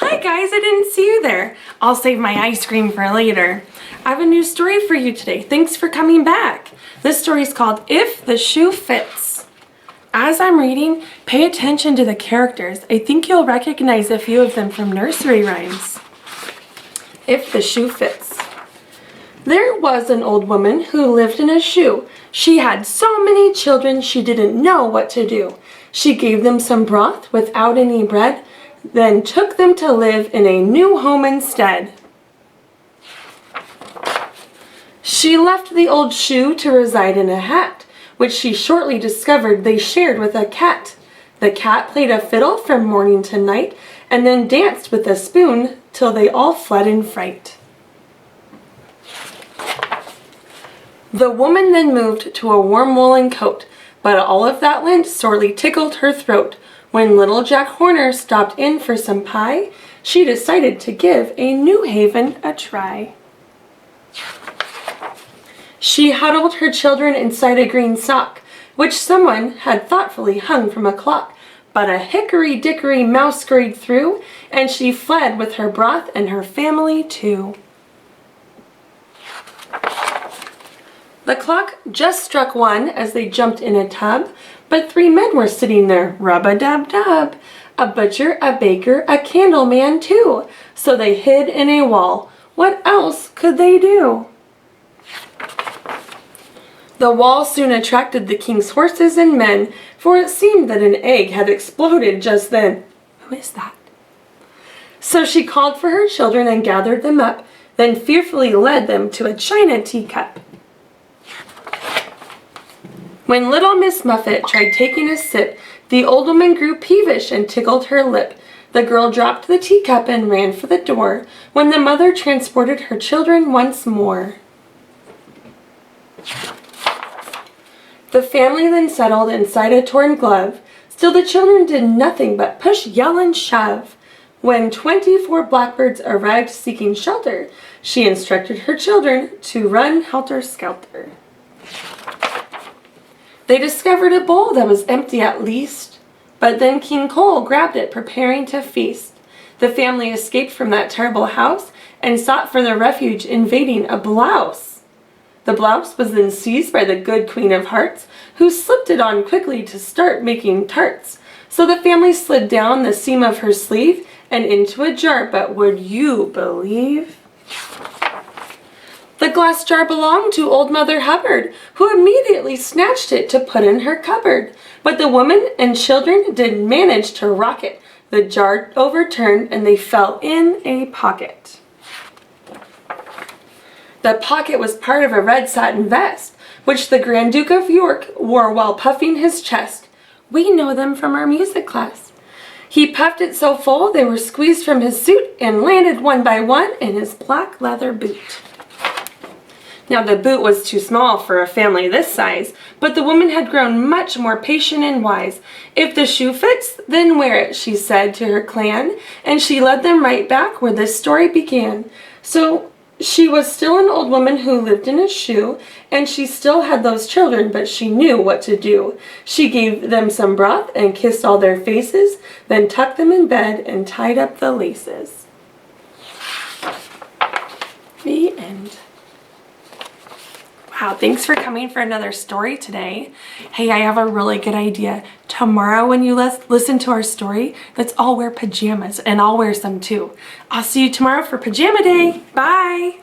Hi guys, I didn't see you there. I'll save my ice cream for later. I have a new story for you today. Thanks for coming back. This story is called If the Shoe Fits. As I'm reading, pay attention to the characters. I think you'll recognize a few of them from nursery rhymes. If the Shoe Fits. There was an old woman who lived in a shoe. She had so many children she didn't know what to do. She gave them some broth without any bread, then took them to live in a new home instead. She left the old shoe to reside in a hat, which she shortly discovered they shared with a cat. The cat played a fiddle from morning to night, and then danced with a spoon till they all fled in fright. The woman then moved to a warm woolen coat, but all of that lint sorely tickled her throat. When little Jack Horner stopped in for some pie, she decided to give a New Haven a try. She huddled her children inside a green sock, which someone had thoughtfully hung from a clock. But a hickory-dickory mouse scurried through, and she fled with her broth and her family too. The clock just struck 1 as they jumped in a tub, but 3 men were sitting there, rub-a-dub-dub. A butcher, a baker, a candle man too. So they hid in a wall. What else could they do? The wall soon attracted the king's horses and men, for it seemed that an egg had exploded just then. Who is that? So she called for her children and gathered them up, then fearfully led them to a china teacup. When little Miss Muffet tried taking a sip, the old woman grew peevish and tickled her lip. The girl dropped the teacup and ran for the door, when the mother transported her children once more. The family then settled inside a torn glove. Still the children did nothing but push, yell, and shove. When 24 blackbirds arrived seeking shelter, she instructed her children to run helter-skelter. They discovered a bowl that was empty at least, but then King Cole grabbed it, preparing to feast. The family escaped from that terrible house and sought for their refuge, invading a blouse. The blouse was then seized by the good Queen of Hearts, who slipped it on quickly to start making tarts. So the family slid down the seam of her sleeve and into a jar, but would you believe? The glass jar belonged to Old Mother Hubbard, who immediately snatched it to put in her cupboard. But the woman and children did manage to rock it. The jar overturned and they fell in a pocket. The pocket was part of a red satin vest, which the Grand Duke of York wore while puffing his chest. We know them from our music class. He puffed it so full they were squeezed from his suit and landed one by one in his black leather boot. Now the boot was too small for a family this size, but the woman had grown much more patient and wise. If the shoe fits, then wear it, she said to her clan, and she led them right back where this story began. So she was still an old woman who lived in a shoe, and she still had those children, but she knew what to do. She gave them some broth and kissed all their faces, then tucked them in bed and tied up the laces. The end. Wow, thanks for coming for another story today. Hey, I have a really good idea. Tomorrow when you listen to our story, let's all wear pajamas, and I'll wear some too. I'll see you tomorrow for Pajama Day. Bye!